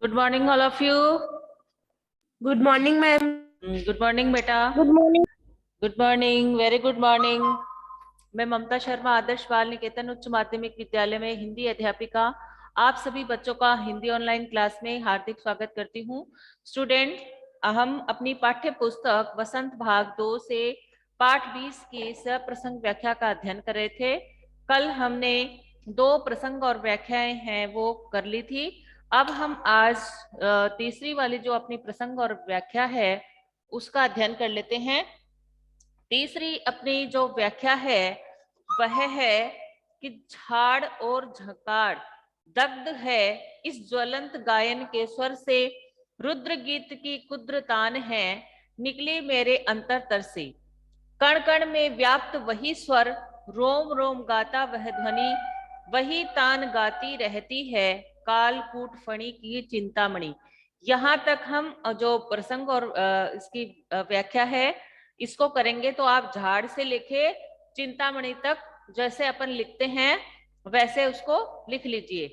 Good morning all of you. Good morning ma'am. Good morning बेटा। Good morning. Good morning, very good morning. मैं ममता शर्मा आदर्श बाल निकेतन उच्च माध्यमिक विद्यालय में हिंदी अध्यापिका आप सभी बच्चों का हिंदी ऑनलाइन क्लास में हार्दिक स्वागत करती हूँ। स्टूडेंट, हम अपनी पाठ्य पुस्तक वसंत भाग 2 से पाठ 20 की सप्रसंग व्याख्या का अध्ययन कर रहे थे। कल हमने 2 प्रसंग और व्याख्याएं हैं वो कर ली थी। अब हम आज तीसरी वाली जो अपनी प्रसंग और व्याख्या है उसका अध्ययन कर लेते हैं। तीसरी अपनी जो व्याख्या है वह है कि झाड़ और झकाड़ दग्ध है इस ज्वलंत गायन के स्वर से, रुद्र गीत की कुद्र तान है निकली मेरे अंतरतर से। कण कण में व्याप्त वही स्वर, रोम रोम गाता वह ध्वनि, वही तान गाती रहती है कालकूट फणी की चिंतामणि। यहाँ तक हम जो प्रसंग और इसकी व्याख्या है इसको करेंगे। तो आप झाड़ से लेके चिंतामणि तक जैसे अपन लिखते हैं वैसे उसको लिख लीजिए।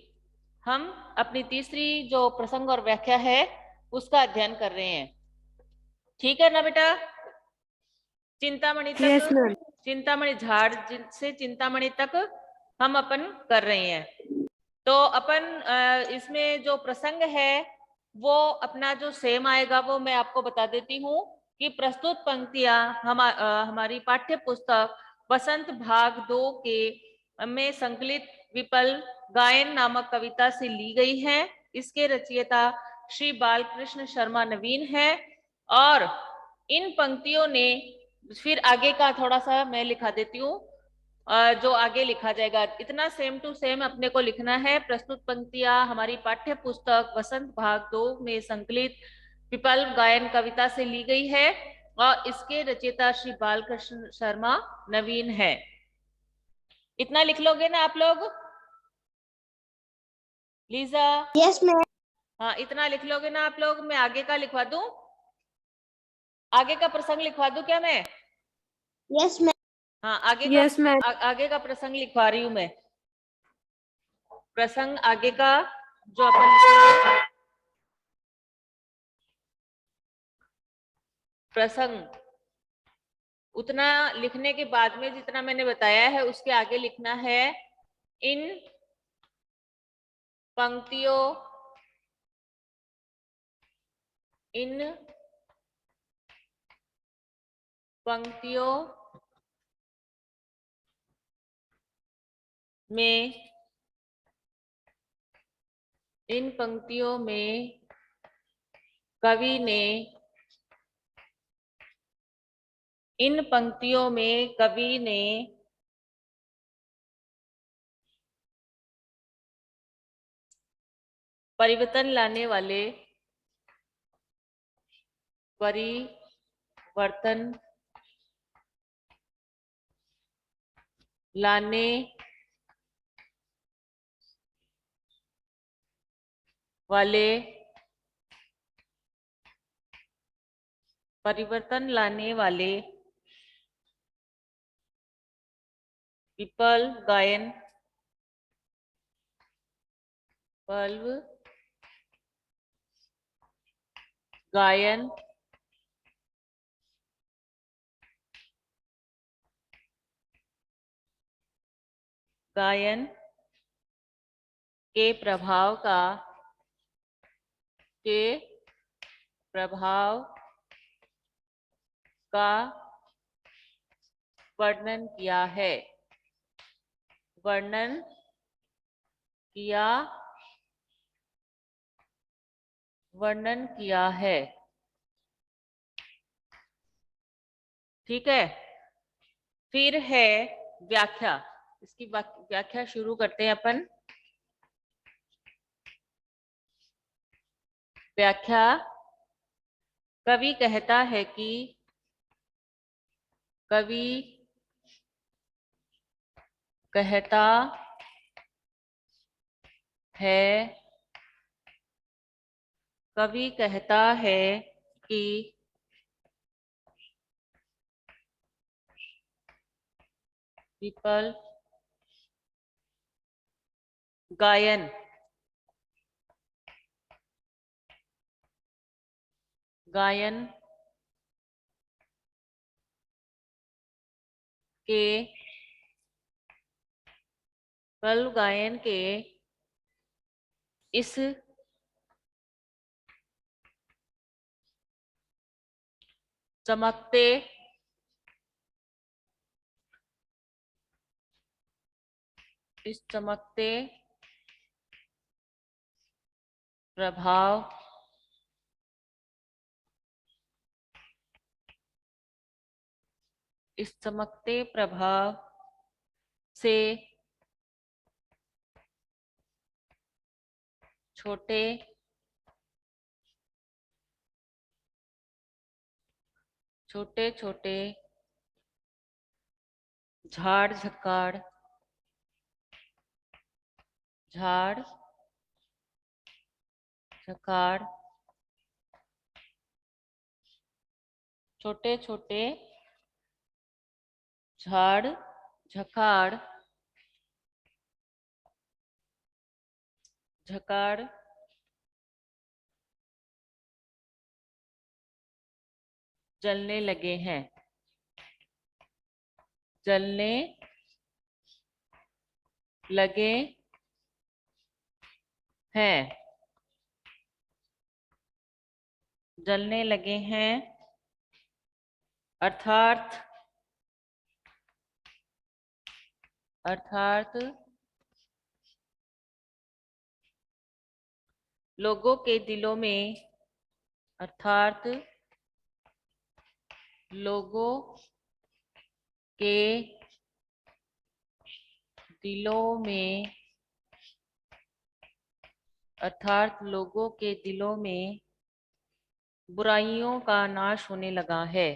हम अपनी तीसरी जो प्रसंग और व्याख्या है उसका अध्ययन कर रहे हैं। ठीक है ना बेटा? चिंतामणि तक, यस मैम। चिंतामणि झाड़ से चिंतामणि तक हम अपन कर रहे हैं। तो अपन इसमें जो प्रसंग है वो अपना जो सेम आएगा वो मैं आपको बता देती हूँ कि प्रस्तुत पंक्तियां हमारी पाठ्य पुस्तक वसंत भाग 2 के में संकलित विपल गायन नामक कविता से ली गई है। इसके रचयिता श्री बालकृष्ण शर्मा नवीन है। और इन पंक्तियों ने फिर आगे का थोड़ा सा मैं लिखा देती हूँ। जो आगे लिखा जाएगा इतना सेम टू सेम अपने को लिखना है। प्रस्तुत पंक्तियां हमारी पाठ्य पुस्तक वसंत भाग 2 में संकलित विपल गायन कविता से ली गई है और इसके रचयिता श्री बालकृष्ण शर्मा नवीन है। इतना लिख लोगे ना आप लोग? लीजा? Yes ma'am. हाँ, इतना लिख लोगे ना आप लोग? मैं आगे का लिखवा दूं? आगे का प्रसंग लिखवा दूं क्या मैं? Yes ma'am. हाँ, यस मैम। आगे का प्रसंग लिखवा रही हूं मैं। प्रसंग आगे का जो अपन प्रसंग उतना लिखने के बाद में जितना मैंने बताया है उसके आगे लिखना है इन पंक्तियों इन पंक्तियों में इन पंक्तियों में कवि ने इन पंक्तियों में कवि ने परिवर्तन लाने वाले परिवर्तन लाने वाले परिवर्तन लाने वाले विपल गायन पल्व गायन गायन के प्रभाव का वर्णन किया है। वर्णन किया वर्णन किया है। ठीक है। फिर है व्याख्या। इसकी व्याख्या शुरू करते हैं अपन। व्याख्या। कवि कहता है कि कवि कहता है कवि कहता है कि विपल गायन गायन के कल गायन के इस चमकते प्रभाव इस चमकते प्रभाव से छोटे छोटे छोटे झाड़ झकाड़ छोटे छोटे झाड़ झकाड़ जलने लगे हैं। जलने लगे हैं। जलने लगे हैं अर्थात लोगों के दिलों में लोगों के दिलों में बुराइयों का नाश होने लगा है।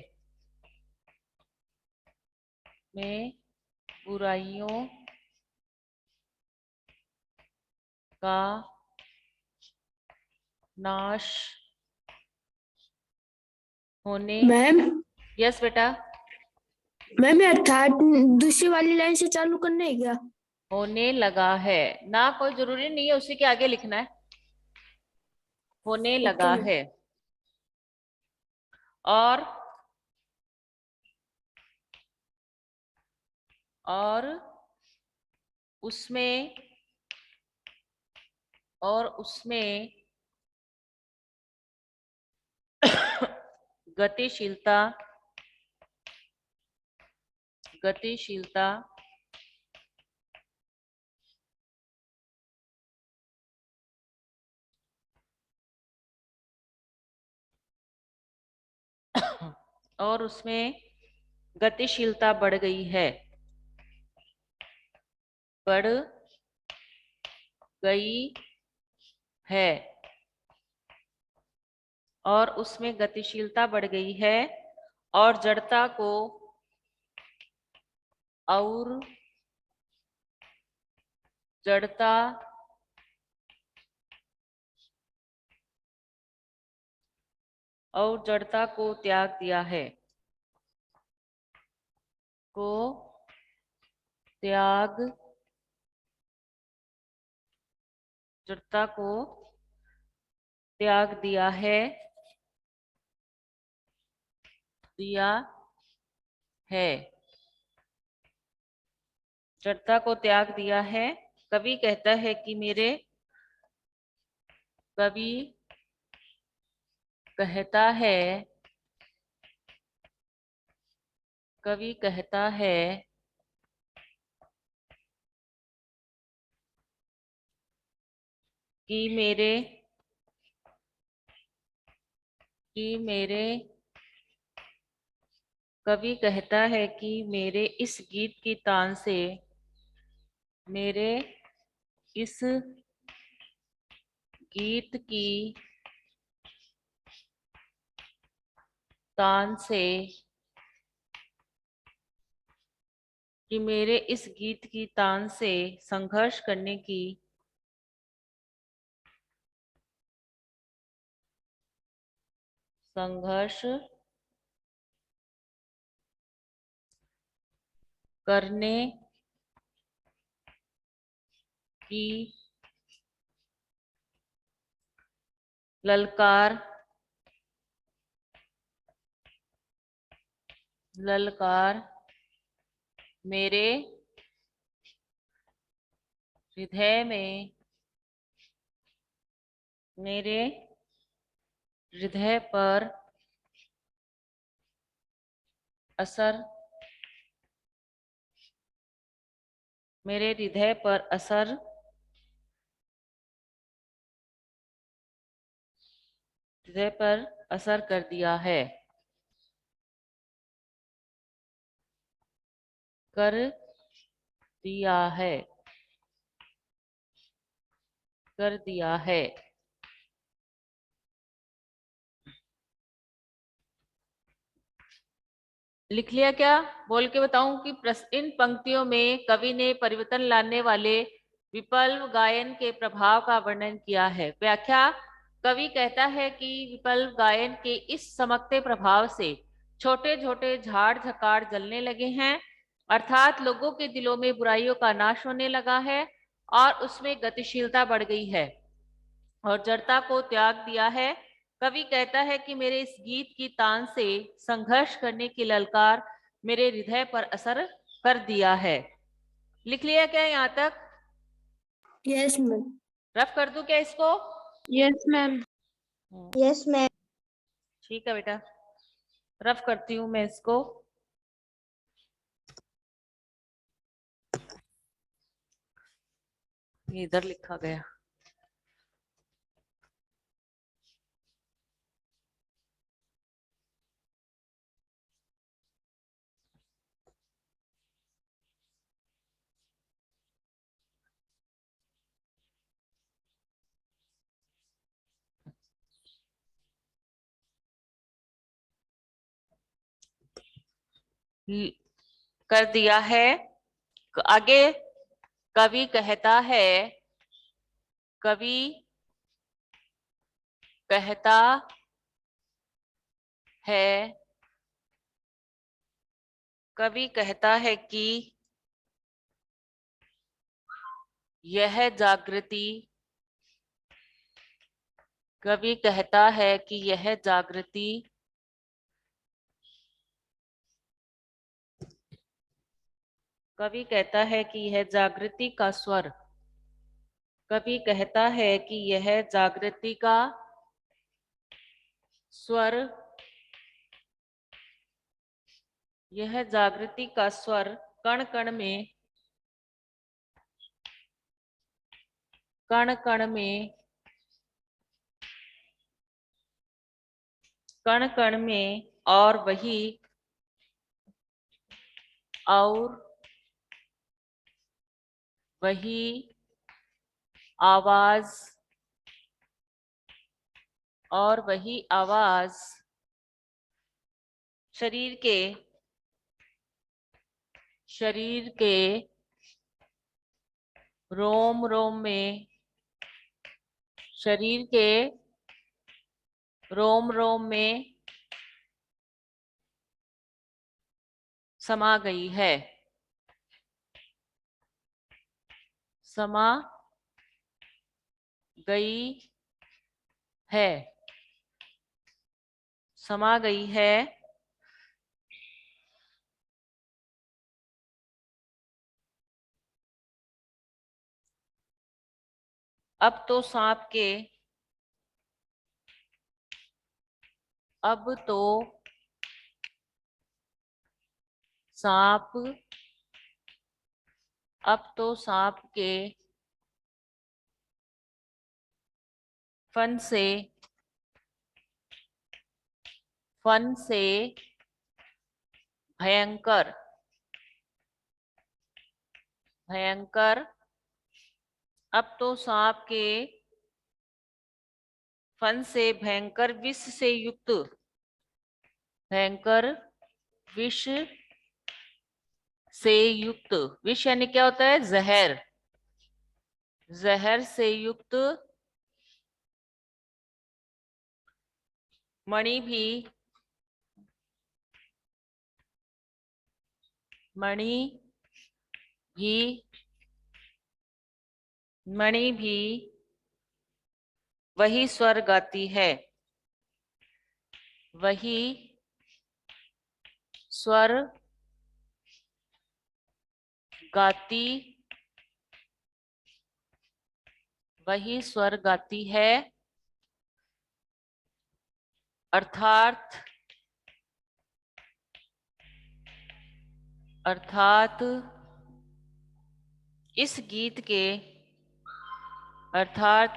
बुराइयों का नाश होने मैम यस बेटा मैम ये अर्थात दूसरी वाली लाइन से चालू करना है क्या? होने लगा है ना, कोई जरूरी नहीं है उसी के आगे लिखना है। होने लगा मैम। है और उसमें गतिशीलता और उसमें गतिशीलता बढ़ गई है। बढ़ गई है और उसमें गतिशीलता बढ़ गई है और जड़ता को और जड़ता को त्याग दिया है। जड़ता को त्याग दिया है जड़ता को त्याग दिया है। कवि कहता है कि कवि कहता है कि कवि कहता है कि मेरे इस गीत की तान से मेरे इस गीत की तान से संघर्ष करने की ललकार ललकार मेरे हृदय में, मेरे हृदय पर असर, मेरे हृदय पर असर हृदय पर असर कर दिया है, कर दिया है, कर दिया है। लिख लिया क्या? बोल के बताऊं कि इन पंक्तियों में कवि ने परिवर्तन लाने वाले विप्लव गायन के प्रभाव का वर्णन किया है। व्याख्या: कवि कहता है कि विप्लव गायन के इस चमकते प्रभाव से छोटे छोटे झाड़ झकाड़ जलने लगे हैं, अर्थात लोगों के दिलों में बुराइयों का नाश होने लगा है और उसमें गतिशीलता बढ़ गई है और जड़ता को त्याग दिया है। कवि कहता है कि मेरे इस गीत की तान से संघर्ष करने की ललकार मेरे हृदय पर असर कर दिया है। लिख लिया क्या यहाँ तक? Yes ma'am. रफ कर दूं क्या इसको? Yes ma'am. Yes ma'am. ठीक है बेटा, रफ करती हूं मैं इसको। ये इधर लिखा गया। कर दिया है। आगे कवि कहता है, कवि कहता है, कवि कहता है कि यह जागृति, कवि कहता है कि यह जागृति कवि कहता है कि यह जागृति का स्वर, कवि कहता है कि यह जागृति का स्वर, यह जागृति का स्वर कण कण में, कण कण में, कण कण में और वही आवाज, और वही आवाज शरीर के रोम रोम में, शरीर के रोम रोम में समा गई है, समा गई है, समा गई है। अब तो सांप के, अब तो सांप, अब तो सांप के फन से, फन से भयंकर, भयंकर, अब तो सांप के फन से भयंकर विष से युक्त, भयंकर विष से युक्त, विष यानी क्या होता है? जहर, जहर से युक्त मणि भी, मणि भी, मणि भी वही स्वर गाती है, वही स्वर गाती वही स्वर गाती है, अर्थात इस गीत के अर्थात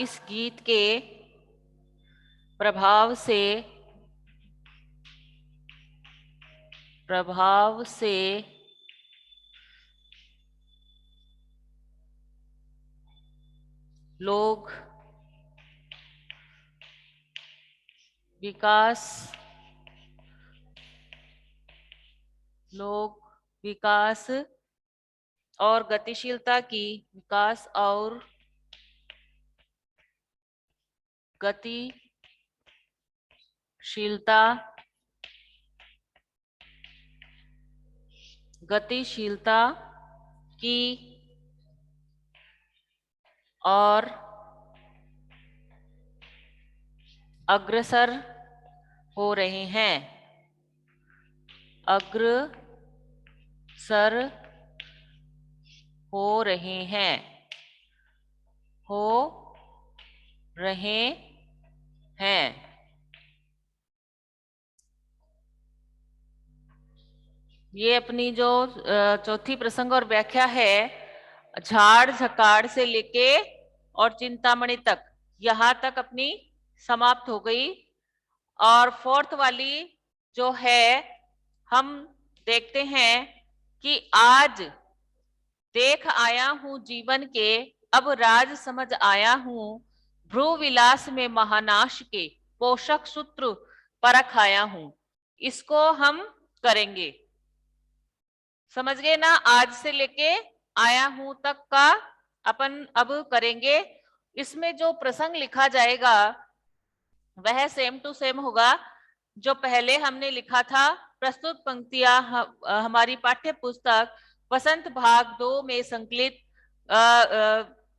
इस गीत के प्रभाव से लोग विकास और गतिशीलता की और अग्रसर हो रहे हैं। ये अपनी जो चौथी प्रसंग और व्याख्या है, झाड़ झकाड़ से लेके और चिंतामणि तक, यहां तक अपनी समाप्त हो गई। और फोर्थ वाली जो है, हम देखते हैं कि आज देख आया हूं जीवन के, अब राज समझ आया हूं, भ्रू विलास में महानाश के, पोषक सूत्र परख आया हूं। इसको हम करेंगे, समझ गए ना? आज से लेके आया हूं तक का अपन अब करेंगे। इसमें जो प्रसंग लिखा जाएगा वह सेम टू सेम होगा जो पहले हमने लिखा था। प्रस्तुत पंक्तियां हमारी पाठ्य पुस्तक वसंत भाग 2 में संकलित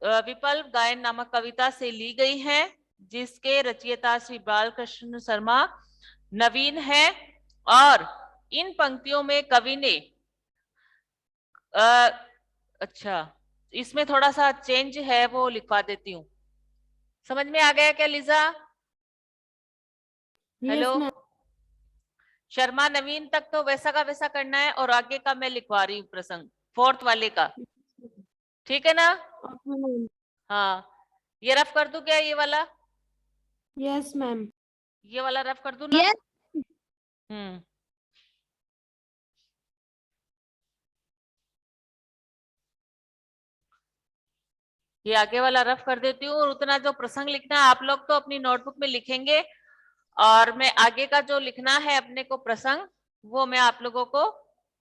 विकल्प गायन नामक कविता से ली गई हैं, जिसके रचयिता श्री बालकृष्ण शर्मा नवीन है। और इन पंक्तियों में कवि ने अच्छा, इसमें थोड़ा सा चेंज है, वो लिखवा देती हूँ। समझ में आ गया क्या लीजा? हेलो। शर्मा नवीन तक तो वैसा का वैसा करना है, और आगे का मैं लिखवा रही हूँ प्रसंग, फोर्थ वाले का। ठीक है ना? हाँ, ये रफ कर दूं क्या, ये वाला? Yes ma'am. ये वाला रफ कर दूं ना? Yes. ये आगे वाला रफ कर देती हूँ, और उतना जो प्रसंग लिखना है आप लोग तो अपनी नोटबुक में लिखेंगे, और मैं आगे का जो लिखना है अपने को प्रसंग, वो मैं आप लोगों को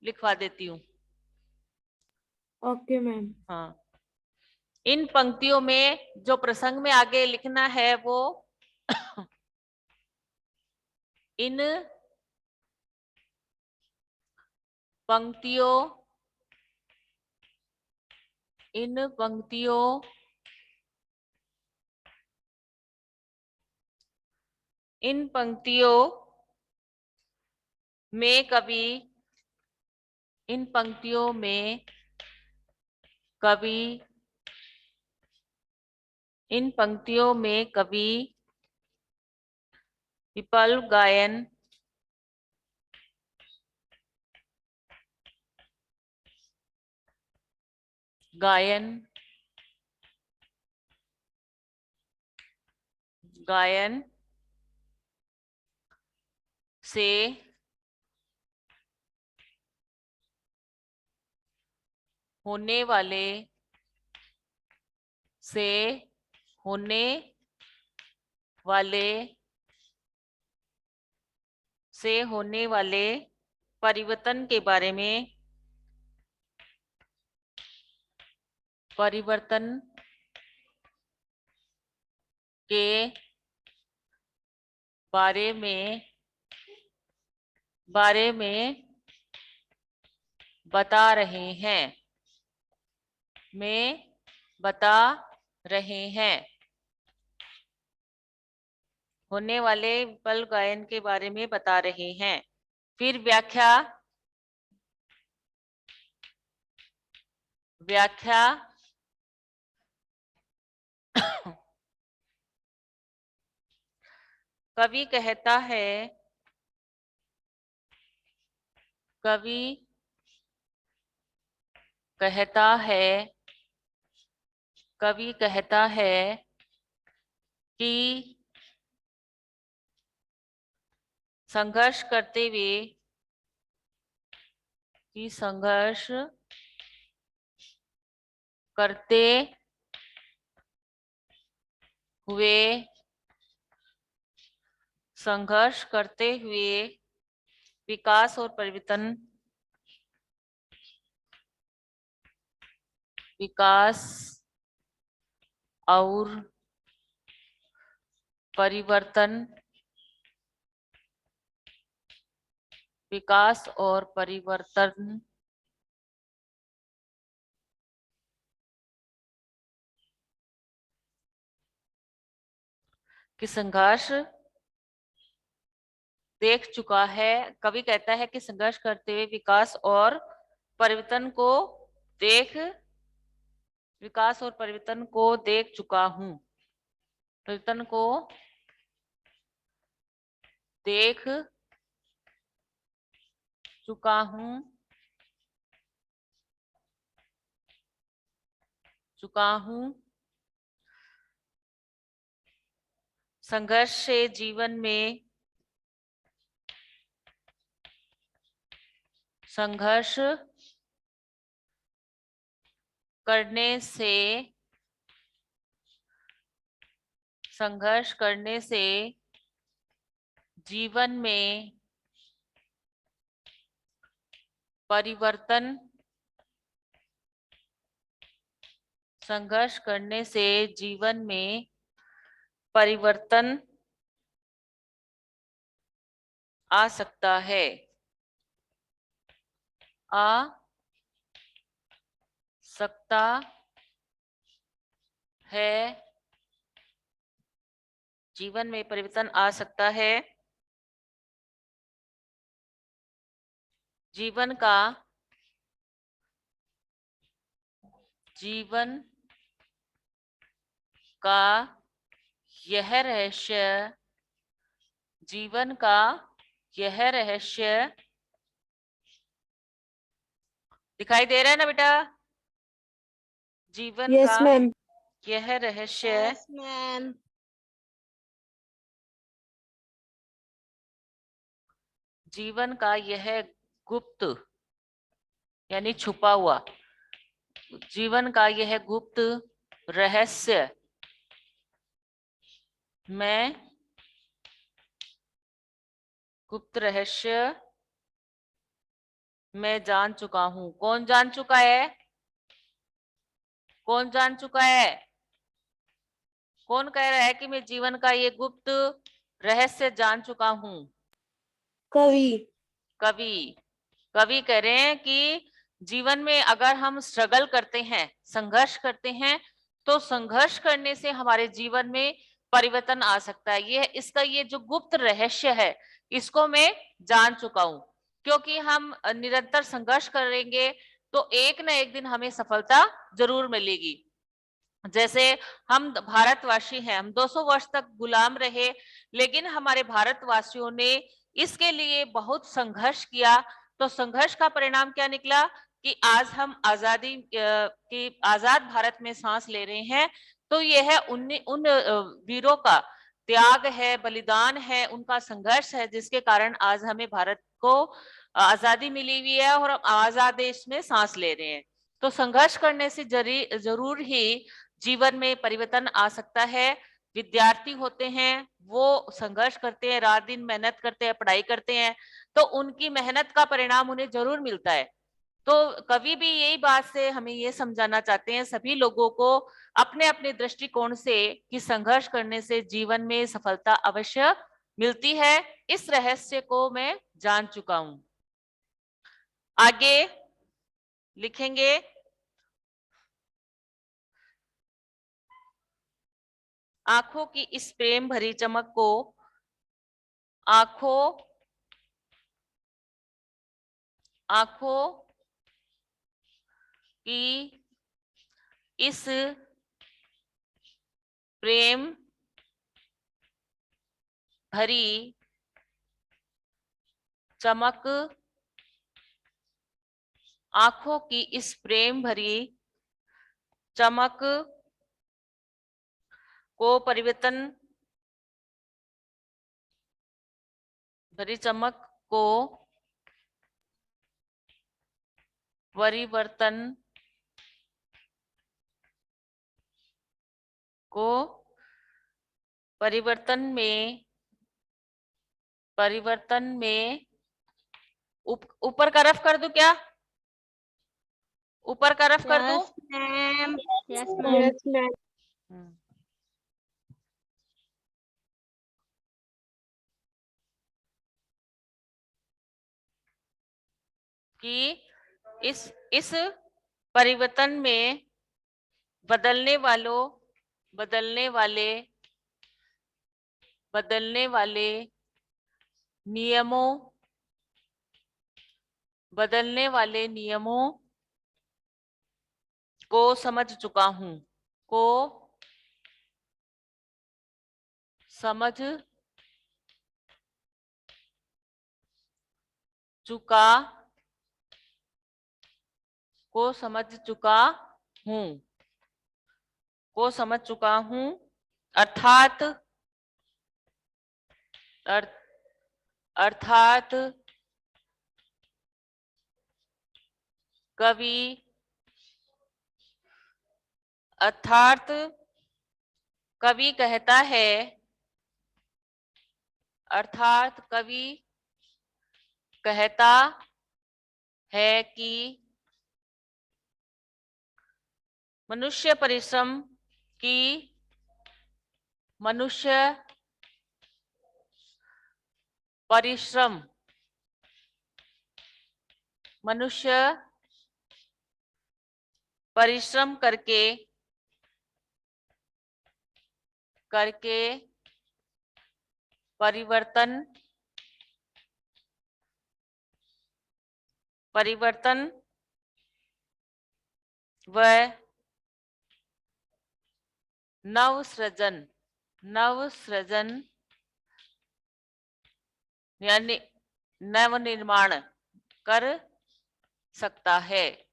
लिखवा देती हूँ। Okay ma'am. हाँ, इन पंक्तियों में जो प्रसंग में आगे लिखना है वो इन पंक्तियों में कवि विकल्प गायन से होने वाले परिवर्तन के बारे में बता रहे हैं। होने वाले विफल गायन के बारे में बता रहे हैं। फिर व्याख्या, व्याख्या कवि कहता है, कवि कहता है, कवि कहता है कि संघर्ष करते हुए, कि संघर्ष करते हुए, संघर्ष करते हुए विकास और परिवर्तन, विकास और परिवर्तन, विकास और परिवर्तन की संघर्ष देख चुका है। कवि कहता है कि संघर्ष करते हुए विकास और परिवर्तन को देख, विकास और परिवर्तन को देख चुका हूं, परिवर्तन को देख चुका हूं, चुका हूं। संघर्ष से जीवन में, संघर्ष करने से, संघर्ष करने से जीवन में परिवर्तन, संघर्ष करने से जीवन में परिवर्तन आ सकता है, आ सकता है, जीवन में परिवर्तन आ सकता है। जीवन का, जीवन का यह रहस्य, जीवन का यह रहस्य दिखाई दे रहा है ना बेटा? जीवन यस का मैम। यह रहस्य, Yes, ma'am. जीवन का यह गुप्त यानी छुपा हुआ, जीवन का यह गुप्त रहस्य मैं, गुप्त रहस्य मैं जान चुका हूं। कौन जान चुका है? कौन जान चुका है? कौन कह रहा है कि मैं जीवन का ये गुप्त रहस्य जान चुका हूं? कवि। कवि, कवि कह रहे हैं कि जीवन में अगर हम स्ट्रगल करते हैं, संघर्ष करते हैं, तो संघर्ष करने से हमारे जीवन में परिवर्तन आ सकता है। ये इसका ये जो गुप्त रहस्य है, इसको मैं जान चुका हूं। क्योंकि हम निरंतर संघर्ष करेंगे तो एक ना एक दिन हमें सफलता जरूर मिलेगी। जैसे हम भारतवासी हैं, हम 200 वर्ष तक गुलाम रहे, लेकिन हमारे भारतवासियों ने इसके लिए बहुत संघर्ष किया। तो संघर्ष का परिणाम क्या निकला कि आज हम आजादी की आजाद भारत में सांस ले रहे हैं। तो यह है उन वीरों का त्याग है, बलिदान है, उनका संघर्ष है, जिसके कारण आज हमें भारत को आजादी मिली हुई है और हम आजाद देश में सांस ले रहे हैं। तो संघर्ष करने से जरूर ही जीवन में परिवर्तन आ सकता है। विद्यार्थी होते हैं, वो संघर्ष करते हैं, रात दिन मेहनत करते हैं, पढ़ाई करते हैं, तो उनकी मेहनत का परिणाम उन्हें जरूर मिलता है। तो कवि भी यही बात से हमें ये समझाना चाहते हैं सभी लोगों को अपने अपने दृष्टिकोण से कि संघर्ष करने से जीवन में सफलता अवश्य मिलती है। इस रहस्य को मैं जान चुका हूं। आगे लिखेंगे, आंखों की इस प्रेम भरी चमक को आंखों की इस प्रेम भरी चमक, आंखों की इस प्रेम भरी चमक को परिवर्तन परिवर्तन में ऊपर का रफ कर दूं क्या? ऊपर का रफ कर दूं? Ma'am yes Yes, ma'am. कि इस परिवर्तन में बदलने वाले नियमों को समझ चुका हूं अर्थात कवि कहता है कि मनुष्य परिश्रम करके परिवर्तन व नवसृजन यानी नवनिर्माण कर सकता है।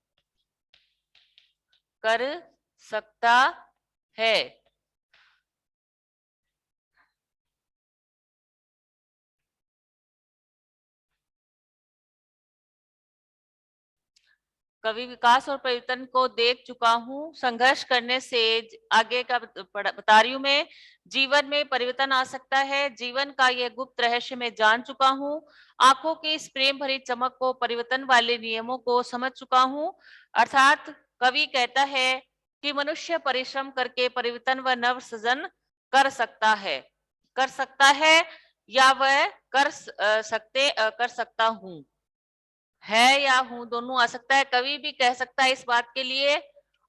कवि विकास और परिवर्तन को देख चुका हूँ, संघर्ष करने से आगे का बता रही हूँ मैं। जीवन में परिवर्तन आ सकता है, जीवन का यह गुप्त रहस्य मैं जान चुका हूँ। आंखों की इस प्रेम भरी चमक को, परिवर्तन वाले नियमों को समझ चुका हूँ। अर्थात कवि कहता है कि मनुष्य परिश्रम करके परिवर्तन व नव सृजन कर सकता है या वह कर सकता हूँ, है या हूं दोनों आ सकता है। कवि भी कह सकता है इस बात के लिए,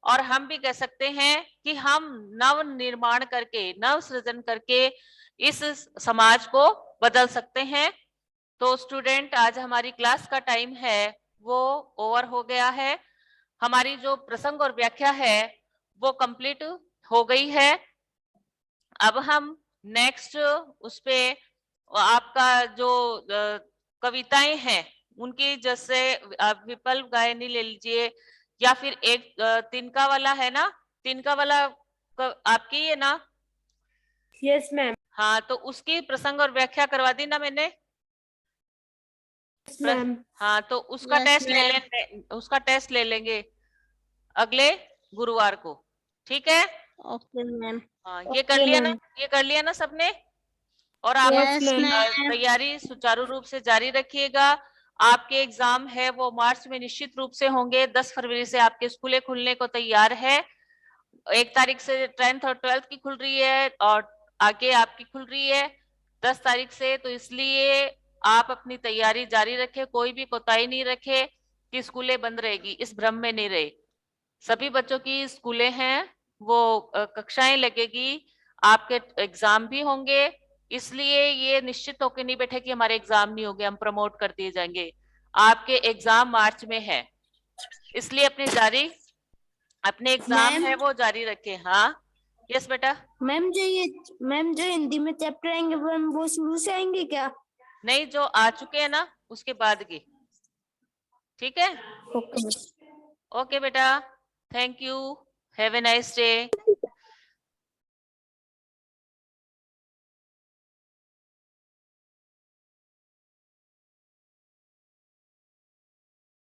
और हम भी कह सकते हैं कि हम नव निर्माण करके, नव सृजन करके इस समाज को बदल सकते हैं। तो स्टूडेंट, आज हमारी क्लास का टाइम है वो ओवर हो गया है। हमारी जो प्रसंग और व्याख्या है वो कंप्लीट हो गई है। अब हम नेक्स्ट उस पे आपका जो कविताएं हैं उनकी, जैसे विकल्प गायनी ले लीजिए, या फिर एक तिनका वाला है ना, तिनका वाला आपकी है ना? Yes, ma'am. हाँ, तो उसकी प्रसंग और व्याख्या करवा दी ना मैंने? Yes, ma'am. हाँ, तो उसका Yes, टेस्ट ले लेंगे अगले गुरुवार को, ठीक है? Okay ma'am. हाँ, ये Okay, कर लिया ना सबने? और आप यस अपनी मैम। तैयारी सुचारू रूप से जारी रखिएगा। आपके एग्जाम है वो मार्च में निश्चित रूप से होंगे। 10 फरवरी से आपके स्कूलें खुलने को तैयार है। 1 तारीख से 10th और 12th की खुल रही है और आगे आपकी खुल रही है 10 तारीख से। तो इसलिए आप अपनी तैयारी जारी रखें, कोई भी कोताही नहीं रखे कि स्कूलें बंद रहेगी, इस भ्रम में नहीं रहे। सभी बच्चों की स्कूलें हैं, वो कक्षाएं लगेगी, आपके एग्जाम भी होंगे। इसलिए ये निश्चित होके नहीं बैठे कि हमारे एग्जाम नहीं हो गए, हम प्रमोट कर दिए जाएंगे। आपके एग्जाम मार्च में है, इसलिए अपने एग्जाम मैम। है वो जारी रखें। हाँ, यस बेटा। मैम जो हिंदी में चैप्टर आएंगे वो शुरू से आएंगे क्या? नहीं, जो आ चुके हैं ना उसके बाद की। ठीक है, ओके। ओके बेटा, thank you, have a nice day.